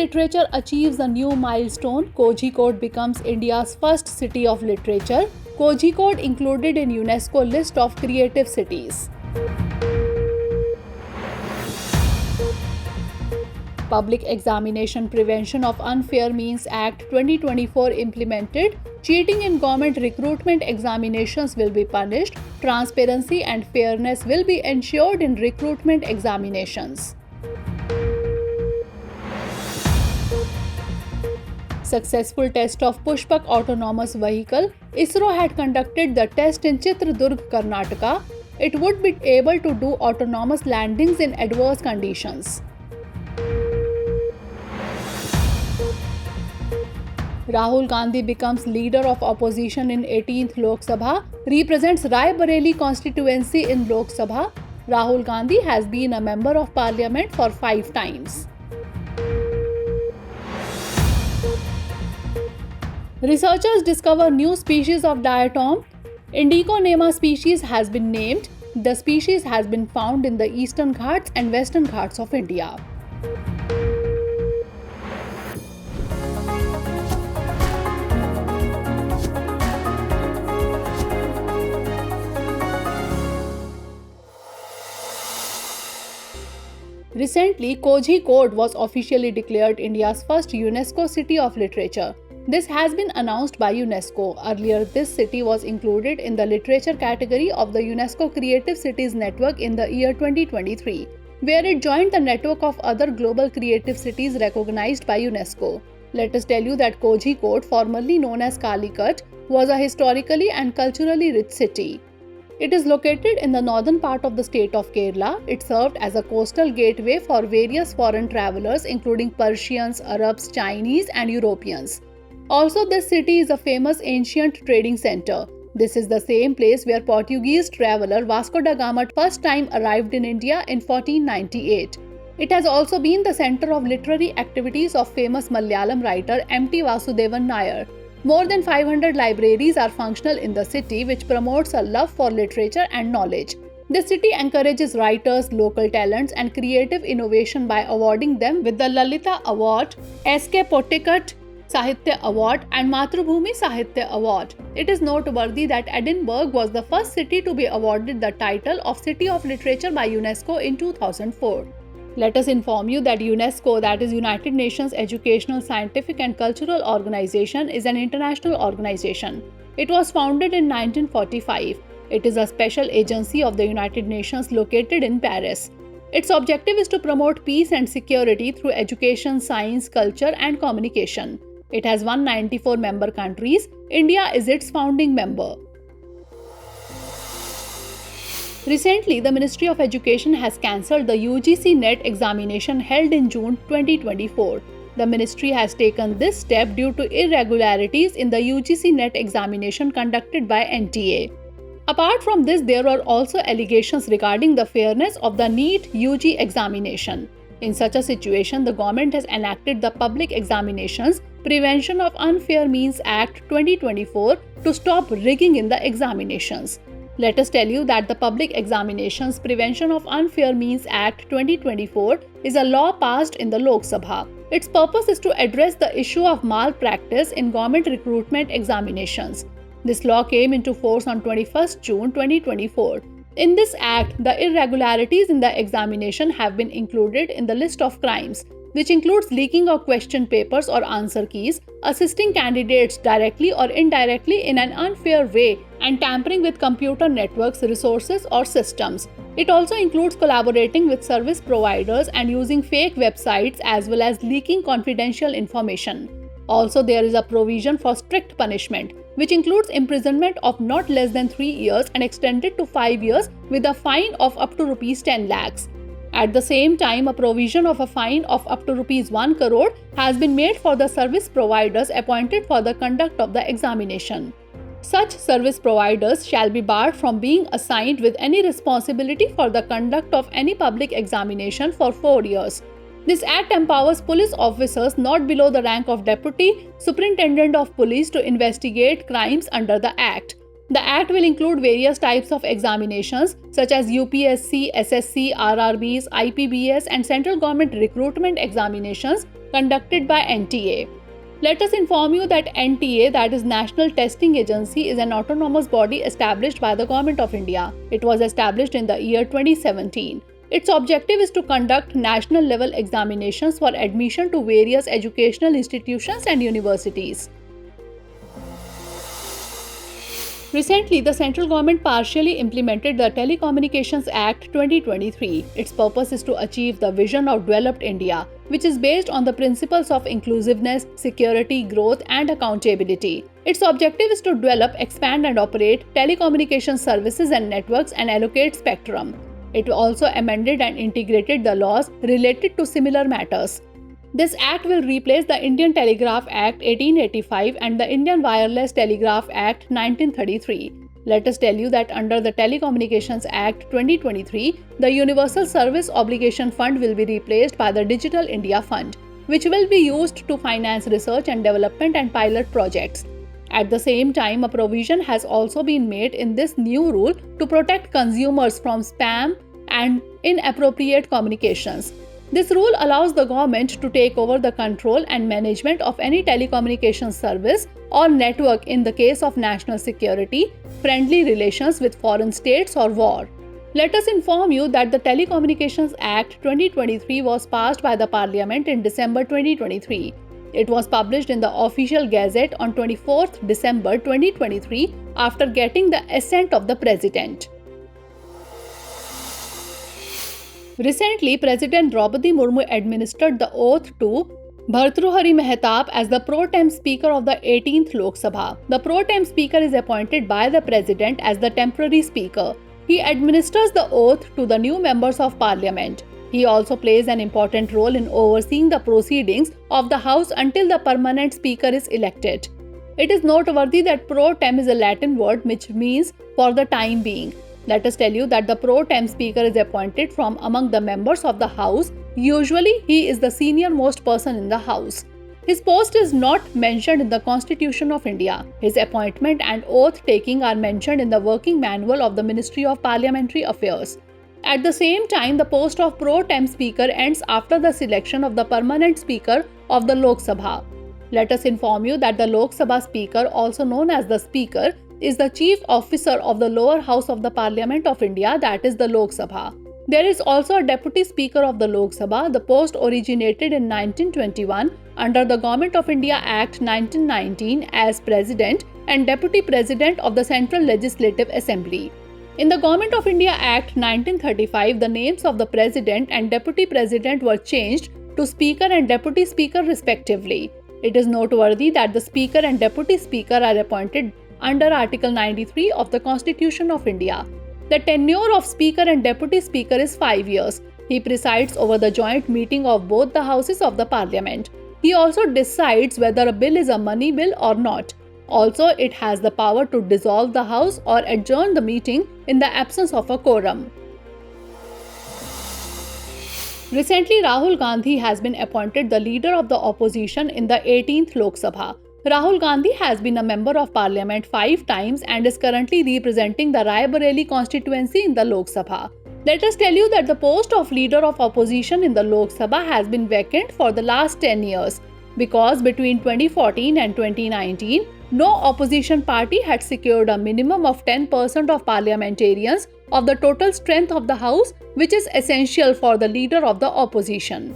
literature achieves a new milestone. Kozhikode becomes India's first city of literature. Kozhikode included in UNESCO list of creative cities. Public Examination Prevention of Unfair Means Act 2024 implemented. Cheating in government recruitment examinations will be punished. Transparency and fairness will be ensured in recruitment examinations. Successful test of Puspak autonomous vehicle. ISRO had conducted the test in Chitradurg, Karnataka. It would be able to do autonomous landings in adverse conditions. Rahul Gandhi becomes leader of opposition in 18th Lok Sabha, represents Rai Bareli constituency in Lok Sabha. Rahul Gandhi has been a member of parliament for 5 times. Researchers discover new species of diatom. Indiconema species has been named. The species has been found in the Eastern Ghats and Western Ghats of India. Recently, Kozhikode was officially declared India's first UNESCO City of Literature. This has been announced by UNESCO. Earlier, this city was included in the literature category of the UNESCO Creative Cities Network in the year 2023, where it joined the network of other global creative cities recognized by UNESCO. Let us tell you that Kozhikode, formerly known as Calicut, was a historically and culturally rich city. It is located in the northern part of the state of Kerala. It served as a coastal gateway for various foreign travelers including Persians, Arabs, Chinese and Europeans. Also, this city is a famous ancient trading center. This is the same place where Portuguese traveler Vasco da Gama first time arrived in India in 1498. It has also been the center of literary activities of famous Malayalam writer M.T. Vasudevan Nair. More than 500 libraries are functional in the city, which promotes a love for literature and knowledge. The city encourages writers, local talents and creative innovation by awarding them with the Lalita Award, S.K. Pottikat Sahitya Award and Matrubhumi Sahitya Award. It is noteworthy that Edinburgh was the first city to be awarded the title of City of Literature by UNESCO in 2004. Let us inform you that UNESCO, that is United Nations Educational, Scientific and Cultural Organization, is an international organization. It was founded in 1945. It is a special agency of the United Nations located in Paris. Its objective is to promote peace and security through education, science, culture and communication. It has 194 member countries. India is its founding member. Recently, the Ministry of Education has cancelled the UGC NET examination held in June 2024. The ministry has taken this step due to irregularities in the UGC NET examination conducted by NTA. Apart from this, there are also allegations regarding the fairness of the NEET UG examination. In such a situation, the government has enacted the Public Examinations Prevention of Unfair Means Act 2024 to stop rigging in the examinations. Let us tell you that the Public Examinations Prevention of Unfair Means Act 2024 is a law passed in the Lok Sabha. Its purpose is to address the issue of malpractice in government recruitment examinations. This law came into force on 21st June 2024. In this act, the irregularities in the examination have been included in the list of crimes, which includes leaking of question papers or answer keys, assisting candidates directly or indirectly in an unfair way, and tampering with computer networks, resources, or systems. It also includes collaborating with service providers and using fake websites as well as leaking confidential information. Also, there is a provision for strict punishment, which includes imprisonment of not less than 3 years and extended to 5 years with a fine of up to Rs 10 lakhs. At the same time, a provision of a fine of up to Rs 1 crore has been made for the service providers appointed for the conduct of the examination. Such service providers shall be barred from being assigned with any responsibility for the conduct of any public examination for 4 years. This act empowers police officers not below the rank of Deputy Superintendent of Police to investigate crimes under the act. The Act will include various types of examinations such as UPSC, SSC, RRBs, IPBS and central government recruitment examinations conducted by NTA. Let us inform you that NTA, that is National Testing Agency, is an autonomous body established by the Government of India. It was established in the year 2017. Its objective is to conduct national level examinations for admission to various educational institutions and universities. Recently, the central government partially implemented the Telecommunications Act 2023. Its purpose is to achieve the vision of developed India, which is based on the principles of inclusiveness, security, growth, and accountability. Its objective is to develop, expand, and operate telecommunications services and networks and allocate spectrum. It also amended and integrated the laws related to similar matters. This act will replace the Indian Telegraph Act 1885 and the Indian Wireless Telegraph Act 1933. Let us tell you that under the Telecommunications Act 2023, the Universal Service Obligation Fund will be replaced by the Digital India Fund, which will be used to finance research and development and pilot projects. At the same time, a provision has also been made in this new rule to protect consumers from spam and inappropriate communications. This rule allows the government to take over the control and management of any telecommunications service or network in the case of national security, friendly relations with foreign states or war. Let us inform you that the Telecommunications Act 2023 was passed by the Parliament in December 2023. It was published in the Official Gazette on 24th December 2023 after getting the assent of the President. Recently, President Draupadi Murmu administered the oath to Bhartruhari Mahtab as the Pro-tem Speaker of the 18th Lok Sabha. The Pro-tem Speaker is appointed by the President as the temporary Speaker. He administers the oath to the new members of Parliament. He also plays an important role in overseeing the proceedings of the House until the permanent Speaker is elected. It is noteworthy that pro-tem is a Latin word which means for the time being. Let us tell you that the pro-tem Speaker is appointed from among the members of the House. Usually, he is the senior-most person in the House. His post is not mentioned in the Constitution of India. His appointment and oath-taking are mentioned in the working manual of the Ministry of Parliamentary Affairs. At the same time, the post of pro-tem Speaker ends after the selection of the permanent Speaker of the Lok Sabha. Let us inform you that the Lok Sabha Speaker, also known as the Speaker, is the chief officer of the lower house of the Parliament of India, that is the Lok Sabha. There is also a Deputy Speaker of the Lok Sabha. The post originated in 1921 under the Government of India Act 1919 as President and Deputy President of the Central Legislative Assembly. In the Government of India Act 1935, the names of the President and Deputy President were changed to Speaker and Deputy Speaker respectively. It is noteworthy that the Speaker and Deputy Speaker are appointed under Article 93 of the Constitution of India. The tenure of Speaker and Deputy Speaker is 5 years. He presides over the joint meeting of both the houses of the Parliament. He also decides whether a bill is a money bill or not. Also, it has the power to dissolve the House or adjourn the meeting in the absence of a quorum. Recently, Rahul Gandhi has been appointed the leader of the opposition in the 18th Lok Sabha. Rahul Gandhi has been a member of Parliament 5 times and is currently representing the Raebareli constituency in the Lok Sabha. Let us tell you that the post of leader of opposition in the Lok Sabha has been vacant for the last 10 years because between 2014 and 2019, no opposition party had secured a minimum of 10% of parliamentarians of the total strength of the House, which is essential for the leader of the opposition.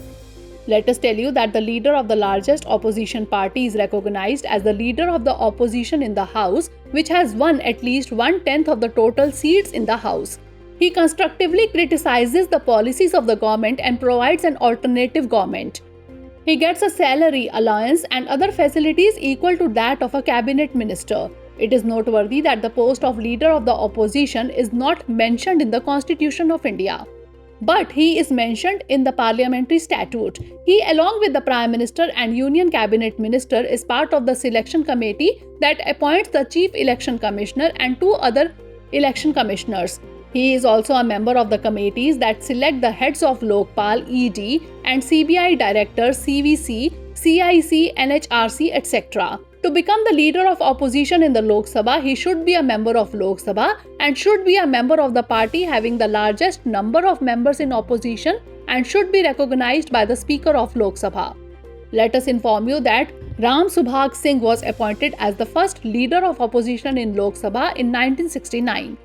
Let us tell you that the leader of the largest opposition party is recognized as the leader of the opposition in the House, which has won at least 1/10 of the total seats in the House. He constructively criticizes the policies of the government and provides an alternative government. He gets a salary, allowance, and other facilities equal to that of a cabinet minister. It is noteworthy that the post of leader of the opposition is not mentioned in the Constitution of India. But he is mentioned in the Parliamentary Statute. He, along with the Prime Minister and Union Cabinet Minister, is part of the selection committee that appoints the Chief Election Commissioner and 2 other election commissioners. He is also a member of the committees that select the heads of Lokpal, ED, and CBI directors, CVC, CIC, NHRC, etc. To become the leader of opposition in the Lok Sabha, he should be a member of Lok Sabha and should be a member of the party having the largest number of members in opposition and should be recognized by the Speaker of Lok Sabha. Let us inform you that Ram Subhag Singh was appointed as the first leader of opposition in Lok Sabha in 1969.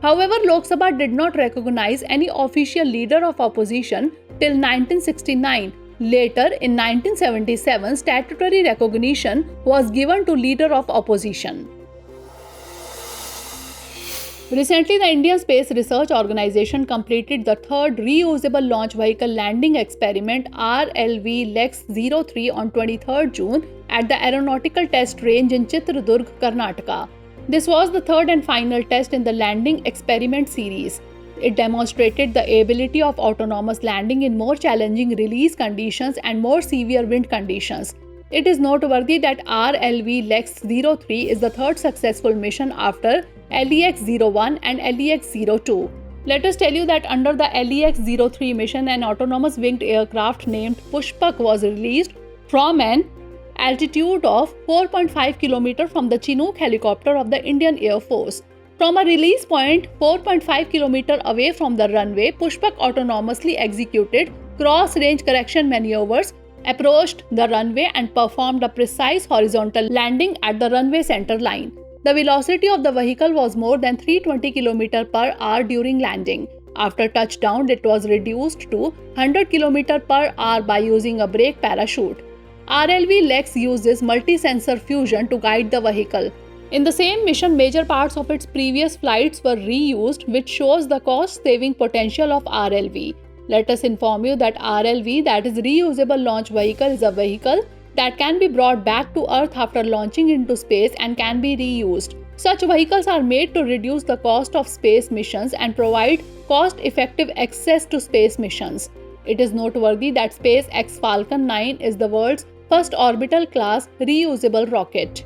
However, Lok Sabha did not recognize any official leader of opposition till 1969. Later, in 1977, statutory recognition was given to leader of opposition. Recently, the Indian Space Research Organization completed the third reusable launch vehicle landing experiment RLV Lex 03 on 23rd June at the Aeronautical Test Range in Chitradurg, Karnataka. This was the third and final test in the landing experiment series. It demonstrated the ability of autonomous landing in more challenging release conditions and more severe wind conditions. It is noteworthy that RLV Lex 03 is the third successful mission after LEX-01 and LEX-02. Let us tell you that under the LEX-03 mission, an autonomous winged aircraft named Puspak was released from an altitude of 4.5 km from the Chinook helicopter of the Indian Air Force. From a release point 4.5 km away from the runway, Pushpak autonomously executed cross-range correction maneuvers, approached the runway and performed a precise horizontal landing at the runway center line. The velocity of the vehicle was more than 320 km per hour during landing. After touchdown, it was reduced to 100 km per hour by using a brake parachute. RLV Lex uses multi-sensor fusion to guide the vehicle. In the same mission, major parts of its previous flights were reused, which shows the cost-saving potential of RLV. Let us inform you that RLV, that is Reusable Launch Vehicle, is a vehicle that can be brought back to Earth after launching into space and can be reused. Such vehicles are made to reduce the cost of space missions and provide cost-effective access to space missions. It is noteworthy that SpaceX Falcon 9 is the world's first orbital class reusable rocket.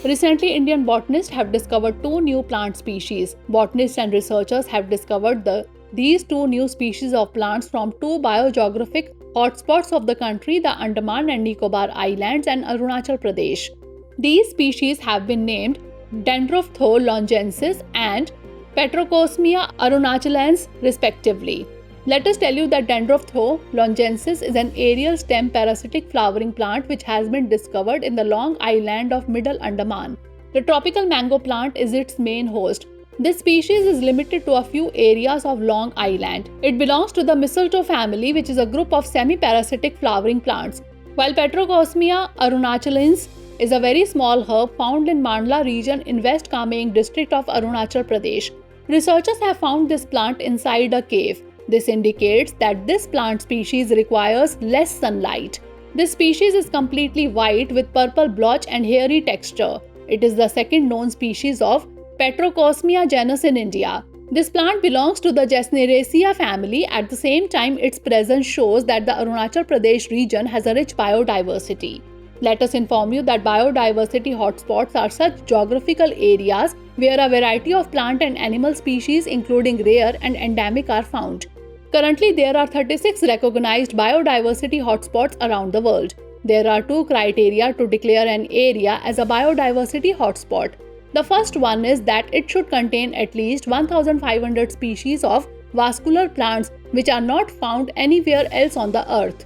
Recently, Indian botanists have discovered two new plant species. Botanists and researchers have discovered these two new species of plants from two biogeographic hotspots of the country, the Andaman and Nicobar Islands and Arunachal Pradesh. These species have been named Dendrophtho longensis and Petrocosmia arunachalens respectively. Let us tell you that Dendrophtho longensis is an aerial stem parasitic flowering plant which has been discovered in the Long Island of Middle Andaman. The tropical mango plant is its main host. This species is limited to a few areas of Long Island. It belongs to the mistletoe family, which is a group of semi-parasitic flowering plants, while Petrocosmia arunachalens is a very small herb found in Mandla region in West Kameeng district of Arunachal Pradesh. Researchers have found this plant inside a cave. This indicates that this plant species requires less sunlight. This species is completely white with purple blotch and hairy texture. It is the second known species of Petrocosmia genus in India. This plant belongs to the Gesneraceae family. At the same time, its presence shows that the Arunachal Pradesh region has a rich biodiversity. Let us inform you that biodiversity hotspots are such geographical areas where a variety of plant and animal species including rare and endemic are found. Currently, there are 36 recognized biodiversity hotspots around the world. There are two criteria to declare an area as a biodiversity hotspot. The first one is that it should contain at least 1,500 species of vascular plants which are not found anywhere else on the earth.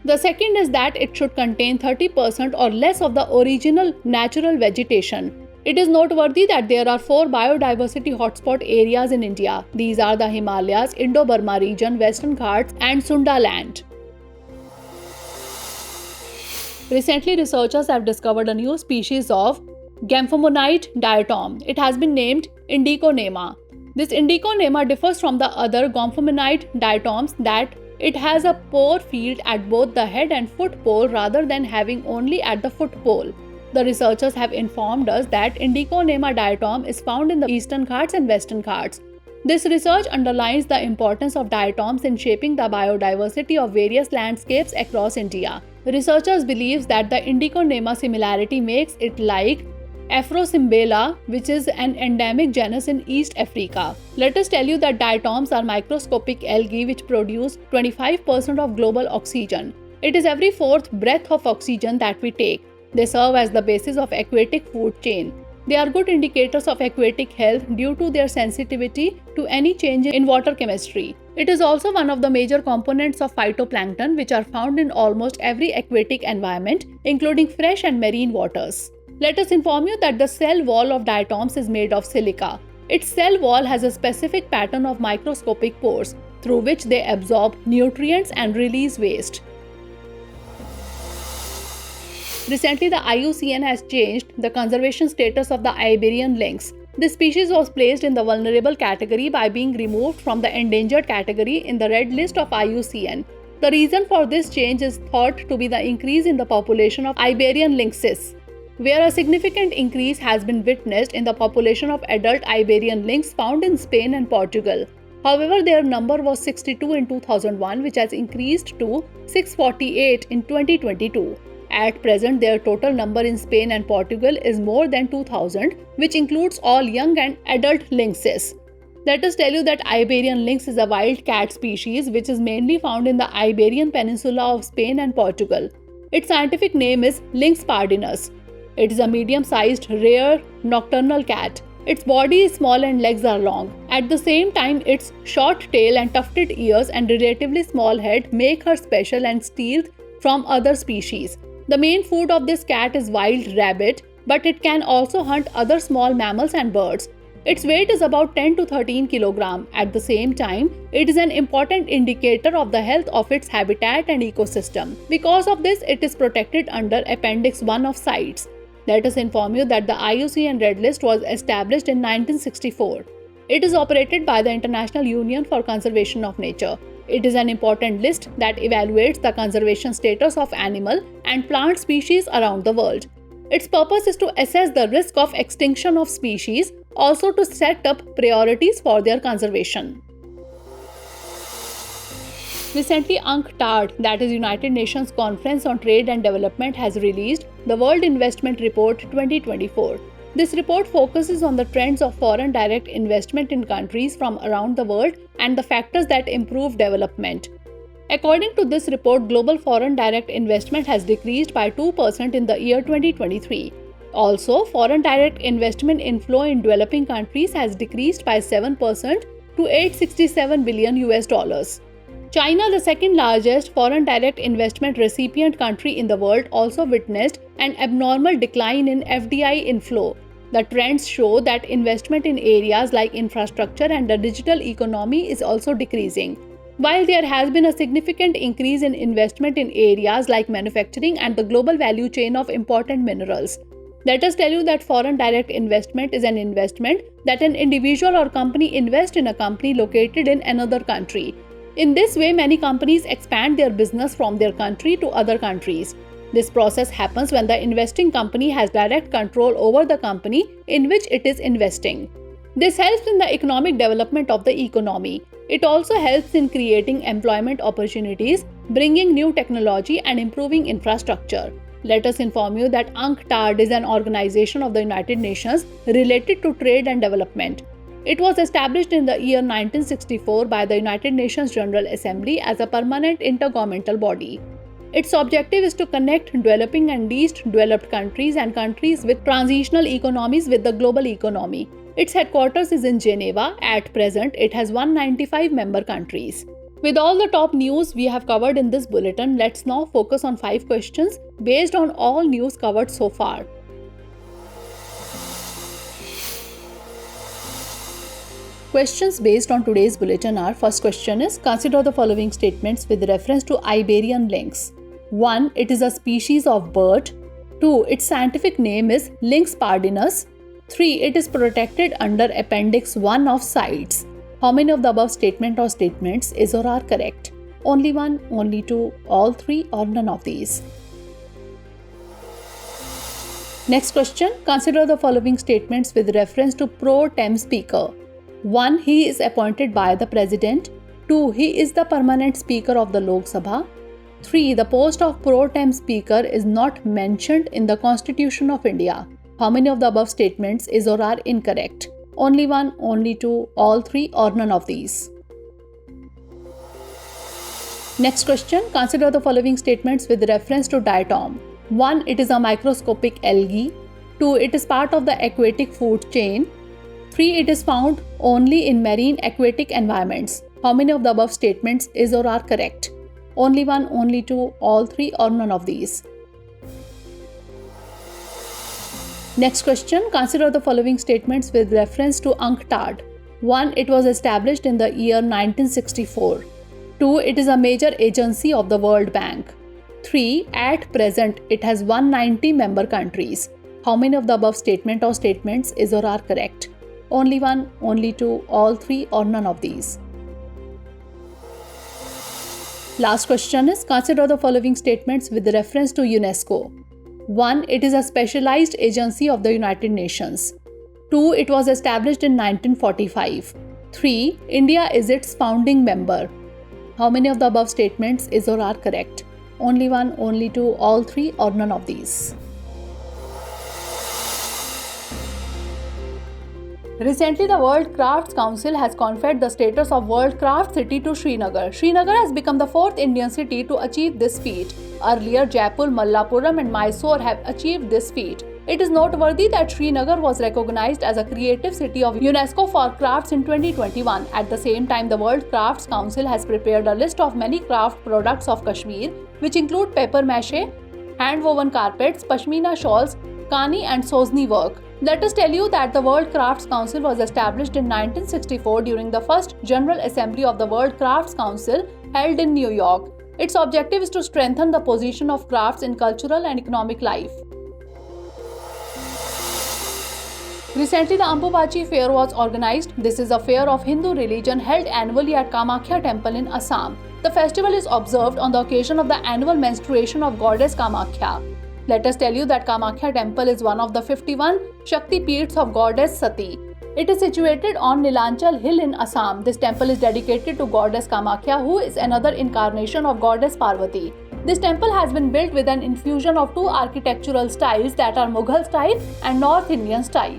The second is that it should contain 30% or less of the original natural vegetation. It is noteworthy that there are 4 biodiversity hotspot areas in India. These are the Himalayas, Indo-Burma region, Western Ghats and Sunda land. Recently, researchers have discovered a new species of Gamphomonite diatom. It has been named Indiconema. This Indiconema differs from the other Gamphomonite diatoms that it has a pore field at both the head and foot pole rather than having only at the foot pole. The researchers have informed us that Indiconema diatom is found in the Eastern Ghats and Western Ghats. This research underlines the importance of diatoms in shaping the biodiversity of various landscapes across India. Researchers believe that the Indiconema similarity makes it like Afrosimbela, which is an endemic genus in East Africa. Let us tell you that diatoms are microscopic algae which produce 25% of global oxygen. It is every fourth breath of oxygen that we take. They serve as the basis of aquatic food chain. They are good indicators of aquatic health due to their sensitivity to any change in water chemistry. It is also one of the major components of phytoplankton, which are found in almost every aquatic environment, including fresh and marine waters. Let us inform you that the cell wall of diatoms is made of silica. Its cell wall has a specific pattern of microscopic pores, through which they absorb nutrients and release waste. Recently, the IUCN has changed the conservation status of the Iberian Lynx. This species was placed in the vulnerable category by being removed from the endangered category in the red list of IUCN. The reason for this change is thought to be the increase in the population of Iberian lynxes, where a significant increase has been witnessed in the population of adult Iberian lynx found in Spain and Portugal. However, their number was 62 in 2001, which has increased to 648 in 2022. At present, their total number in Spain and Portugal is more than 2,000, which includes all young and adult lynxes. Let us tell you that Iberian lynx is a wild cat species which is mainly found in the Iberian Peninsula of Spain and Portugal. Its scientific name is Lynx pardinus. It is a medium-sized, rare, nocturnal cat. Its body is small and legs are long. At the same time, its short tail and tufted ears and relatively small head make her special and stealth from other species. The main food of this cat is wild rabbit, but it can also hunt other small mammals and birds. Its weight is about 10 to 13 kg. At the same time, it is an important indicator of the health of its habitat and ecosystem. Because of this, it is protected under Appendix 1 of CITES. Let us inform you that the IUCN Red List was established in 1964. It is operated by the International Union for Conservation of Nature. It is an important list that evaluates the conservation status of animal and plant species around the world. Its purpose is to assess the risk of extinction of species, also to set up priorities for their conservation. Recently, UNCTAD, that is United Nations Conference on Trade and Development, has released the World Investment Report 2024. This report focuses on the trends of foreign direct investment in countries from around the world and the factors that improve development. According to this report, global foreign direct investment has decreased by 2% in the year 2023. Also, foreign direct investment inflow in developing countries has decreased by 7% to $867 billion. China, the second largest foreign direct investment recipient country in the world, also witnessed an abnormal decline in FDI inflow. The trends show that investment in areas like infrastructure and the digital economy is also decreasing, while there has been a significant increase in investment in areas like manufacturing and the global value chain of important minerals. Let us tell you that foreign direct investment is an investment that an individual or company invests in a company located in another country. In this way, many companies expand their business from their country to other countries. This process happens when the investing company has direct control over the company in which it is investing. This helps in the economic development of the economy. It also helps in creating employment opportunities, bringing new technology, and improving infrastructure. Let us inform you that UNCTAD is an organization of the United Nations related to trade and development. It was established in the year 1964 by the United Nations General Assembly as a permanent intergovernmental body. Its objective is to connect developing and least developed countries and countries with transitional economies with the global economy. Its headquarters is in Geneva. At present, it has 195 member countries. With all the top news we have covered in this bulletin, let's now focus on 5 questions based on all news covered so far. Questions based on today's bulletin are: first question is, consider the following statements with reference to Iberian lynx. 1. It is a species of bird. 2. Its scientific name is Lynx pardinus. 3. It is protected under Appendix 1 of CITES. How many of the above statement or statements is or are correct? Only one, only two, all three, or none of these? Next question, consider the following statements with reference to Pro-tem Speaker. 1. He is appointed by the President. 2. He is the permanent Speaker of the Lok Sabha. 3. The post of Pro-tem Speaker is not mentioned in the Constitution of India. How many of the above statements is or are incorrect? Only one, only two, all three, or none of these? Next question, consider the following statements with reference to diatom. 1. It is a microscopic algae. 2. It is part of the aquatic food chain. 3. It is found only in marine aquatic environments. How many of the above statements is or are correct? Only one, only two, all three, or none of these? Next question, consider the following statements with reference to UNCTAD. 1. It was established in the year 1964. 2. It is a major agency of the World Bank. 3. At present, it has 190 member countries. How many of the above statement or statements is or are correct? Only one, only two, all three, or none of these? Last question is, consider the following statements with reference to UNESCO. 1. It is a specialized agency of the United Nations. 2. It was established in 1945. 3. India is its founding member. How many of the above statements is or are correct? Only one, only two, all three, or none of these? Recently, the World Crafts Council has conferred the status of World Craft City to Srinagar. Srinagar has become the fourth Indian city to achieve this feat. Earlier, Jaipur, Mallappuram and Mysore have achieved this feat. It is noteworthy that Srinagar was recognized as a creative city of UNESCO for crafts in 2021. At the same time, the World Crafts Council has prepared a list of many craft products of Kashmir, which include paper mache, hand-woven carpets, pashmina shawls, kani and sozni work. Let us tell you that the World Crafts Council was established in 1964 during the first General Assembly of the World Crafts Council held in New York. Its objective is to strengthen the position of crafts in cultural and economic life. Recently, the Ambubachi fair was organized. This is a fair of Hindu religion held annually at Kamakhya temple in Assam. The festival is observed on the occasion of the annual menstruation of goddess Kamakhya. Let us tell you that Kamakhya temple is one of the 51 Shakti Peeths of goddess Sati. It is situated on Nilanchal hill in Assam. This temple is dedicated to goddess Kamakhya, who is another incarnation of goddess Parvati. This temple has been built with an infusion of two architectural styles that are Mughal style and North Indian style.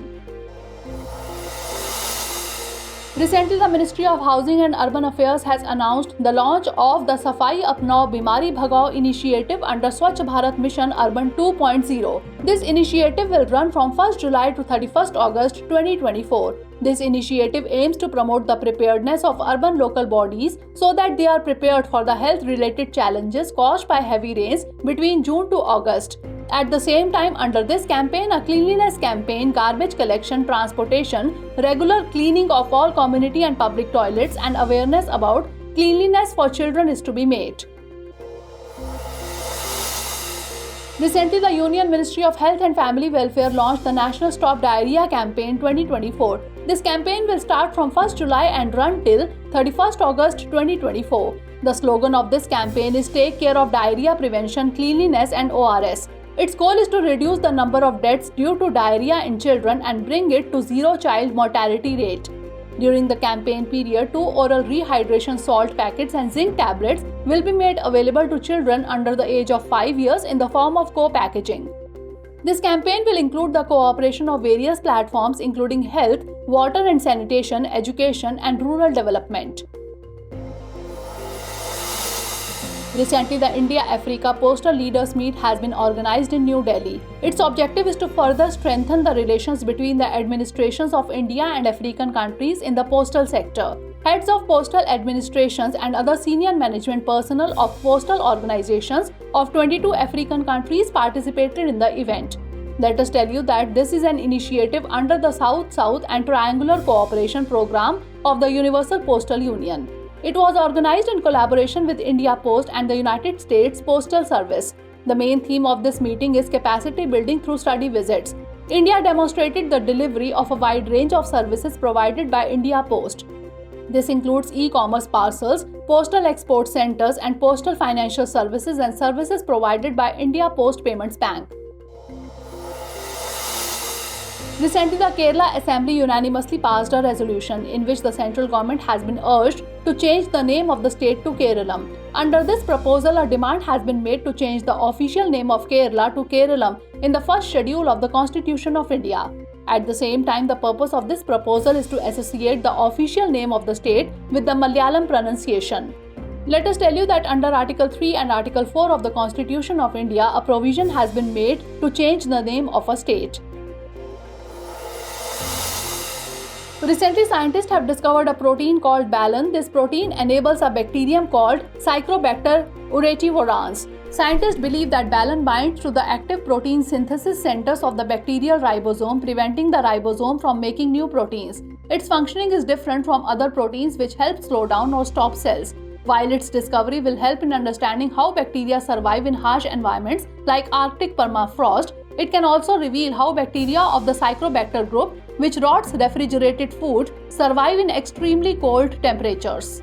Recently, the Ministry of Housing and Urban Affairs has announced the launch of the Safai Apnao Bimari Bhagao initiative under Swachh Bharat Mission Urban 2.0. This initiative will run from 1st July to 31st August 2024. This initiative aims to promote the preparedness of urban local bodies so that they are prepared for the health-related challenges caused by heavy rains between June to August. At the same time, under this campaign, a cleanliness campaign, garbage collection, transportation, regular cleaning of all community and public toilets, and awareness about cleanliness for children is to be made. Recently, the Union Ministry of Health and Family Welfare launched the National Stop Diarrhea Campaign 2024. This campaign will start from 1st July and run till 31st August 2024. The slogan of this campaign is Take Care of Diarrhea Prevention, Cleanliness and ORS. Its goal is to reduce the number of deaths due to diarrhea in children and bring it to zero child mortality rate. During the campaign period, 2 oral rehydration salt packets and zinc tablets will be made available to children under the age of 5 years in the form of co-packaging. This campaign will include the cooperation of various platforms including health, water and sanitation, education and rural development. Recently, the India-Africa Postal Leaders Meet has been organized in New Delhi. Its objective is to further strengthen the relations between the administrations of India and African countries in the postal sector. Heads of postal administrations and other senior management personnel of postal organizations of 22 African countries participated in the event. Let us tell you that this is an initiative under the South-South and Triangular Cooperation Program of the Universal Postal Union. It was organized in collaboration with India Post and the United States Postal Service. The main theme of this meeting is capacity building through study visits. India demonstrated the delivery of a wide range of services provided by India Post. This includes e-commerce parcels, postal export centers, and postal financial services and services provided by India Post Payments Bank. Recently, the Kerala Assembly unanimously passed a resolution in which the central government has been urged to change the name of the state to Keralam. Under this proposal, a demand has been made to change the official name of Kerala to Keralam in the first schedule of the Constitution of India. At the same time, the purpose of this proposal is to associate the official name of the state with the Malayalam pronunciation. Let us tell you that under Article 3 and Article 4 of the Constitution of India, a provision has been made to change the name of a state. Recently, scientists have discovered a protein called balun. This protein enables a bacterium called Psychobacter uretivorans. Scientists believe that balun binds to the active protein synthesis centers of the bacterial ribosome, preventing the ribosome from making new proteins. Its functioning is different from other proteins which help slow down or stop cells. While its discovery will help in understanding how bacteria survive in harsh environments like Arctic permafrost, it can also reveal how bacteria of the Psychobacter group, which rots refrigerated food, survive in extremely cold temperatures.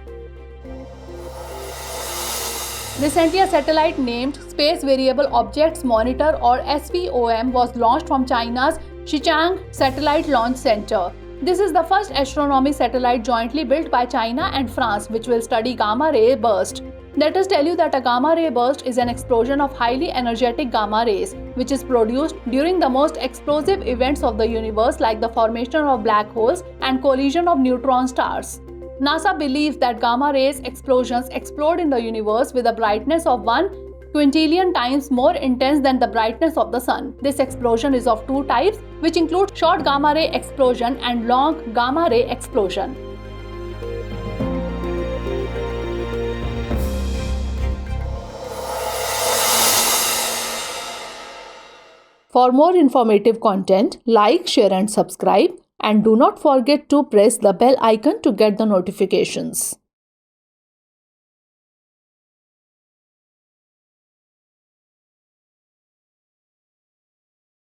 Recently, a satellite named Space Variable Objects Monitor or SVOM was launched from China's Xichang Satellite Launch Center. This is the first astronomy satellite jointly built by China and France, which will study gamma ray burst. Let us tell you that a gamma ray burst is an explosion of highly energetic gamma rays, which is produced during the most explosive events of the universe like the formation of black holes and collision of neutron stars. NASA believes that gamma rays explosions explode in the universe with a brightness of 1 quintillion times more intense than the brightness of the sun. This explosion is of two types, which include short gamma ray explosion and long gamma ray explosion. For more informative content, like, share and subscribe, and do not forget to press the bell icon to get the notifications.